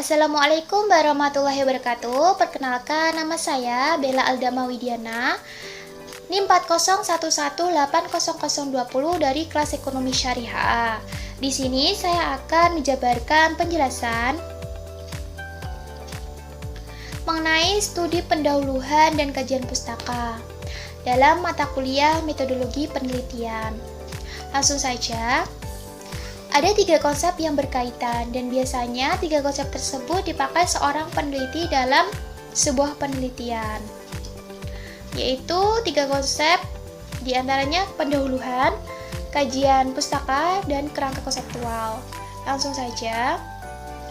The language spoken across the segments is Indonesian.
Assalamualaikum warahmatullahi wabarakatuh. Perkenalkan, nama saya Bella Aldama Widiana, NIM 40118020 dari kelas Ekonomi Syariah. Di sini saya akan menjabarkan penjelasan mengenai studi pendahuluan dan kajian pustaka dalam mata kuliah metodologi penelitian. Langsung saja. Ada 3 konsep yang berkaitan dan biasanya 3 konsep tersebut dipakai seorang peneliti dalam sebuah penelitian. Yaitu 3 konsep diantaranya pendahuluan, kajian pustaka, dan kerangka konseptual. Langsung saja.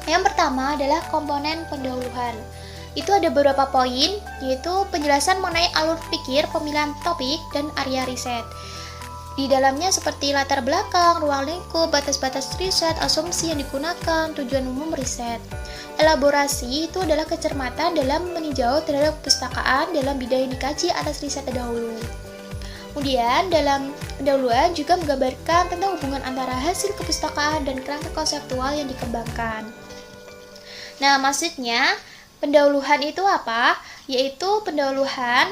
Yang pertama adalah komponen pendahuluan. Itu ada beberapa poin, yaitu penjelasan mengenai alur pikir, pemilihan topik, dan area riset. Di dalamnya seperti latar belakang, ruang lingkup, batas-batas riset, asumsi yang digunakan, tujuan umum riset. Elaborasi itu adalah kecermatan dalam meninjau terhadap perpustakaan dalam bidang yang dikaji atas riset terdahulu. Kemudian dalam pendahuluan juga menggambarkan tentang hubungan antara hasil kepustakaan dan kerangka konseptual yang dikembangkan. Nah, maksudnya pendahuluan itu apa? Yaitu pendahuluan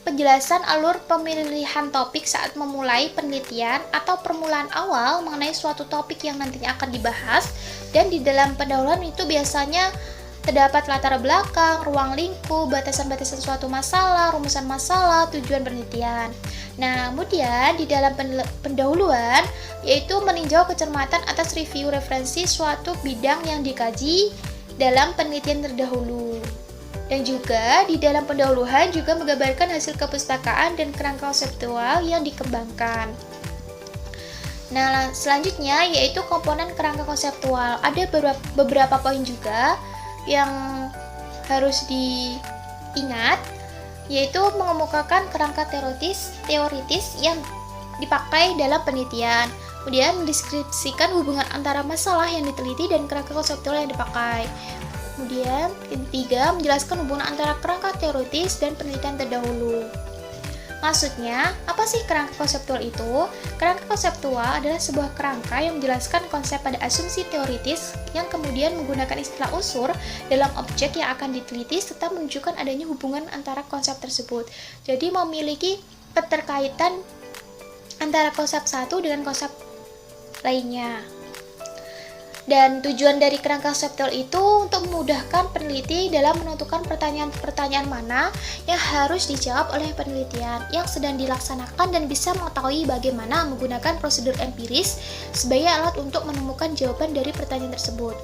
penjelasan alur pemilihan topik saat memulai penelitian atau permulaan awal mengenai suatu topik yang nantinya akan dibahas, dan di dalam pendahuluan itu biasanya terdapat latar belakang, ruang lingkup, batasan-batasan suatu masalah, rumusan masalah, tujuan penelitian. Nah, kemudian di dalam pendahuluan yaitu meninjau kecermatan atas review referensi suatu bidang yang dikaji dalam penelitian terdahulu. Dan juga di dalam pendahuluan juga menggambarkan hasil kepustakaan dan kerangka konseptual yang dikembangkan. Nah, selanjutnya yaitu komponen kerangka konseptual. Ada beberapa poin juga yang harus diingat, yaitu mengemukakan kerangka teoritis yang dipakai dalam penelitian. Kemudian mendeskripsikan hubungan antara masalah yang diteliti dan kerangka konseptual yang dipakai. Kemudian, ketiga, menjelaskan hubungan antara kerangka teoritis dan penelitian terdahulu. Maksudnya, apa sih kerangka konseptual itu? Kerangka konseptual adalah sebuah kerangka yang menjelaskan konsep pada asumsi teoritis yang kemudian menggunakan istilah unsur dalam objek yang akan diteliti serta menunjukkan adanya hubungan antara konsep tersebut. Jadi, memiliki keterkaitan antara konsep satu dengan konsep lainnya. Dan tujuan dari kerangka konseptual itu untuk memudahkan peneliti dalam menentukan pertanyaan-pertanyaan mana yang harus dijawab oleh penelitian yang sedang dilaksanakan dan bisa mengetahui bagaimana menggunakan prosedur empiris sebagai alat untuk menemukan jawaban dari pertanyaan tersebut.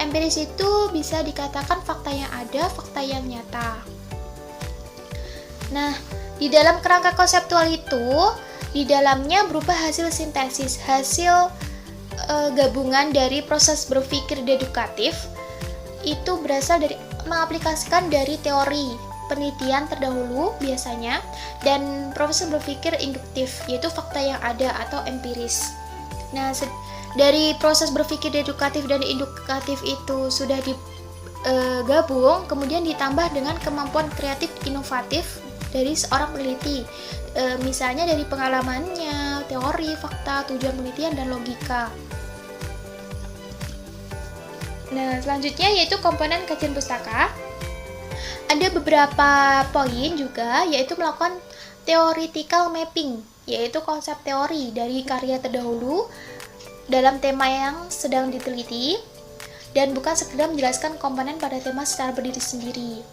Empiris itu bisa dikatakan fakta yang ada, fakta yang nyata. Nah, di dalam kerangka konseptual itu, di dalamnya berupa hasil sintesis, hasil gabungan dari proses berpikir deduktif itu berasal dari mengaplikasikan dari teori penelitian terdahulu biasanya dan proses berpikir induktif yaitu fakta yang ada atau empiris. Nah, dari proses berpikir deduktif dan induktif itu sudah digabung, kemudian ditambah dengan kemampuan kreatif inovatif dari seorang peneliti, misalnya dari pengalamannya, teori, fakta, tujuan penelitian, dan logika. Nah, selanjutnya yaitu komponen kajian pustaka. Ada beberapa poin juga, yaitu melakukan theoretical mapping, yaitu konsep teori dari karya terdahulu dalam tema yang sedang diteliti, dan bukan sekedar menjelaskan komponen pada tema secara berdiri sendiri.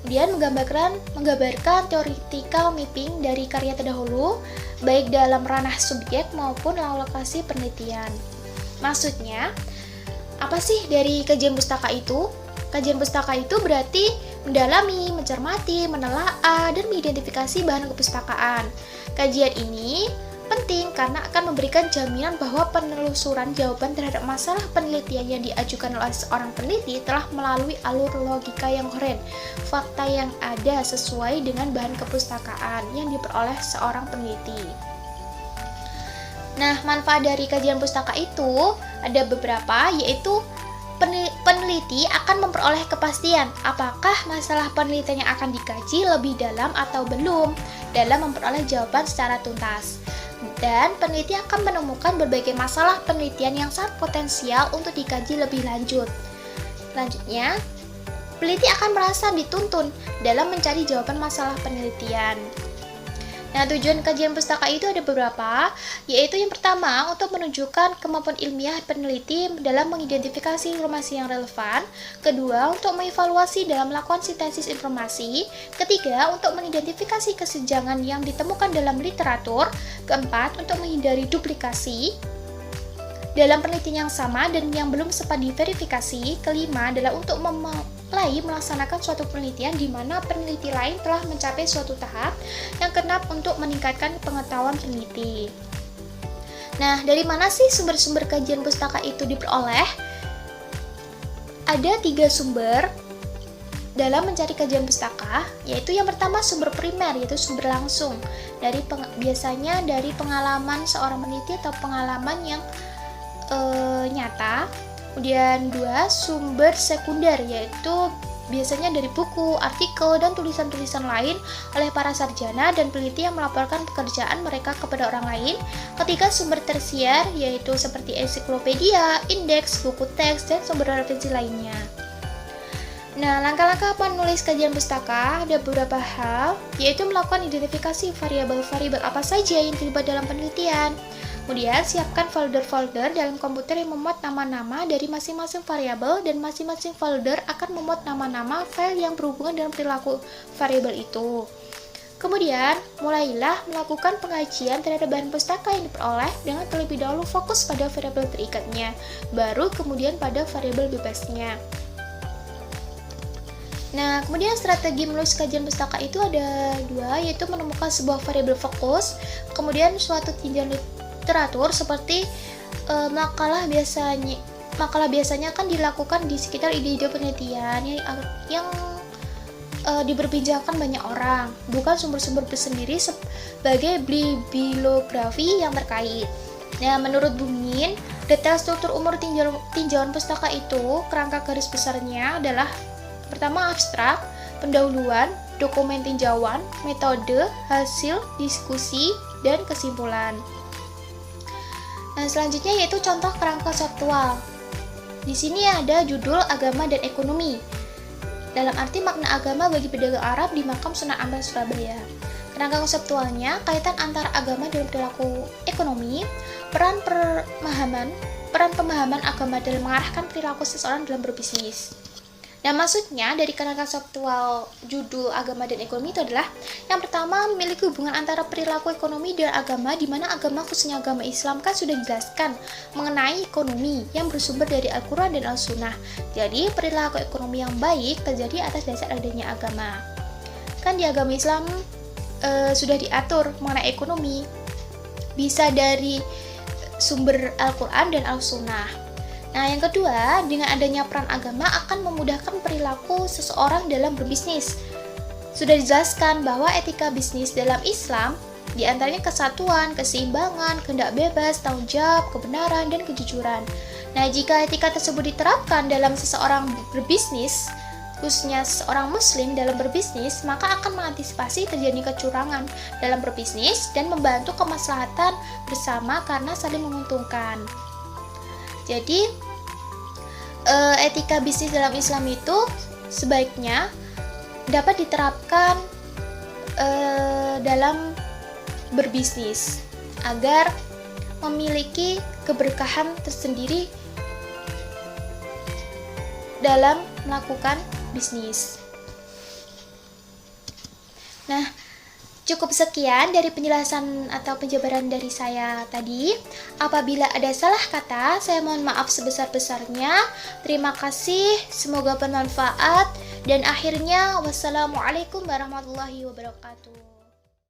Kemudian menggambarkan theoretical mapping dari karya terdahulu, baik dalam ranah subjek maupun lokasi penelitian. Maksudnya, apa sih dari kajian pustaka itu? Kajian pustaka itu berarti mendalami, mencermati, menelaah, dan mengidentifikasi bahan kepustakaan. Kajian ini penting karena akan memberikan jaminan bahwa penelusuran jawaban terhadap masalah penelitian yang diajukan oleh seorang peneliti telah melalui alur logika yang koren, fakta yang ada sesuai dengan bahan kepustakaan yang diperoleh seorang peneliti. Nah, manfaat dari kajian pustaka itu ada beberapa, yaitu peneliti akan memperoleh kepastian apakah masalah penelitian yang akan dikaji lebih dalam atau belum dalam memperoleh jawaban secara tuntas. Dan peneliti akan menemukan berbagai masalah penelitian yang sangat potensial untuk dikaji lebih lanjut. Selanjutnya, peneliti akan merasa dituntun dalam mencari jawaban masalah penelitian. Nah, tujuan kajian pustaka itu ada beberapa, yaitu yang pertama, untuk menunjukkan kemampuan ilmiah peneliti dalam mengidentifikasi informasi yang relevan. Kedua, untuk mengevaluasi dalam melakukan sintesis informasi. Ketiga, untuk mengidentifikasi kesenjangan yang ditemukan dalam literatur. Keempat, untuk menghindari duplikasi dalam penelitian yang sama dan yang belum sempat diverifikasi. Kelima adalah untuk mulai melaksanakan suatu penelitian di mana peneliti lain telah mencapai suatu tahap. Yang keenam, untuk meningkatkan pengetahuan peneliti. Nah, dari mana sih sumber-sumber kajian pustaka itu diperoleh? Ada 3 sumber dalam mencari kajian pustaka, yaitu yang pertama sumber primer, yaitu sumber langsung biasanya dari pengalaman seorang peneliti atau pengalaman yang nyata. Kemudian 2, sumber sekunder, yaitu biasanya dari buku, artikel, dan tulisan-tulisan lain oleh para sarjana dan peneliti yang melaporkan pekerjaan mereka kepada orang lain. Ketiga, sumber tersier, yaitu seperti ensiklopedia, indeks, buku teks, dan sumber referensi lainnya. Nah, langkah-langkah penulis kajian pustaka ada beberapa hal, yaitu melakukan identifikasi variabel-variabel apa saja yang terlibat dalam penelitian. Kemudian, siapkan folder-folder dalam komputer yang memuat nama-nama dari masing-masing variabel, dan masing-masing folder akan memuat nama-nama file yang berhubungan dengan perilaku variabel itu. Kemudian, mulailah melakukan pengajian terhadap bahan pustaka yang diperoleh dengan terlebih dahulu fokus pada variabel terikatnya, baru kemudian pada variabel bebasnya. Nah, kemudian strategi menulis kajian pustaka itu ada 2, yaitu menemukan sebuah variabel fokus, kemudian suatu tinjauan literatur seperti makalah biasanya kan dilakukan di sekitar ide-ide penelitian yang diperbincangkan banyak orang, bukan sumber-sumber sendiri sebagai bibliografi yang terkait. Nah, menurut Bumin, detail struktur umur tinjauan pustaka itu, kerangka garis besarnya adalah pertama abstrak, pendahuluan, dokumen tinjauan, metode, hasil, diskusi, dan kesimpulan. Nah, selanjutnya yaitu contoh kerangka konseptual. Di sini ada judul agama dan ekonomi. Dalam arti makna agama bagi pedagang Arab di makam Sunan Ampel Surabaya. Kerangka konseptualnya kaitan antara agama dalam perilaku ekonomi, peran pemahaman agama dalam mengarahkan perilaku seseorang dalam berbisnis. Nah, maksudnya dari kerangka konseptual judul agama dan ekonomi itu adalah yang pertama, memiliki hubungan antara perilaku ekonomi dan agama, di mana agama, khususnya agama Islam, kan sudah dijelaskan mengenai ekonomi yang bersumber dari Al-Quran dan Al-Sunnah. Jadi, perilaku ekonomi yang baik terjadi atas dasar adanya agama. Kan di agama Islam sudah diatur mengenai ekonomi, bisa dari sumber Al-Quran dan Al-Sunnah. Nah, yang kedua, dengan adanya peran agama akan memudahkan perilaku seseorang dalam berbisnis. Sudah dijelaskan bahwa etika bisnis dalam Islam diantaranya kesatuan, keseimbangan, kehendak bebas, tanggung jawab, kebenaran, dan kejujuran. Nah, jika etika tersebut diterapkan dalam seseorang berbisnis, khususnya seorang muslim dalam berbisnis, maka akan mengantisipasi terjadi kecurangan dalam berbisnis dan membantu kemaslahatan bersama karena saling menguntungkan. Jadi, etika bisnis dalam Islam itu sebaiknya dapat diterapkan dalam berbisnis agar memiliki keberkahan tersendiri dalam melakukan bisnis. Nah, cukup sekian dari penjelasan atau penjabaran dari saya tadi. Apabila ada salah kata, saya mohon maaf sebesar-besarnya. Terima kasih, semoga bermanfaat. Dan akhirnya, wassalamualaikum warahmatullahi wabarakatuh.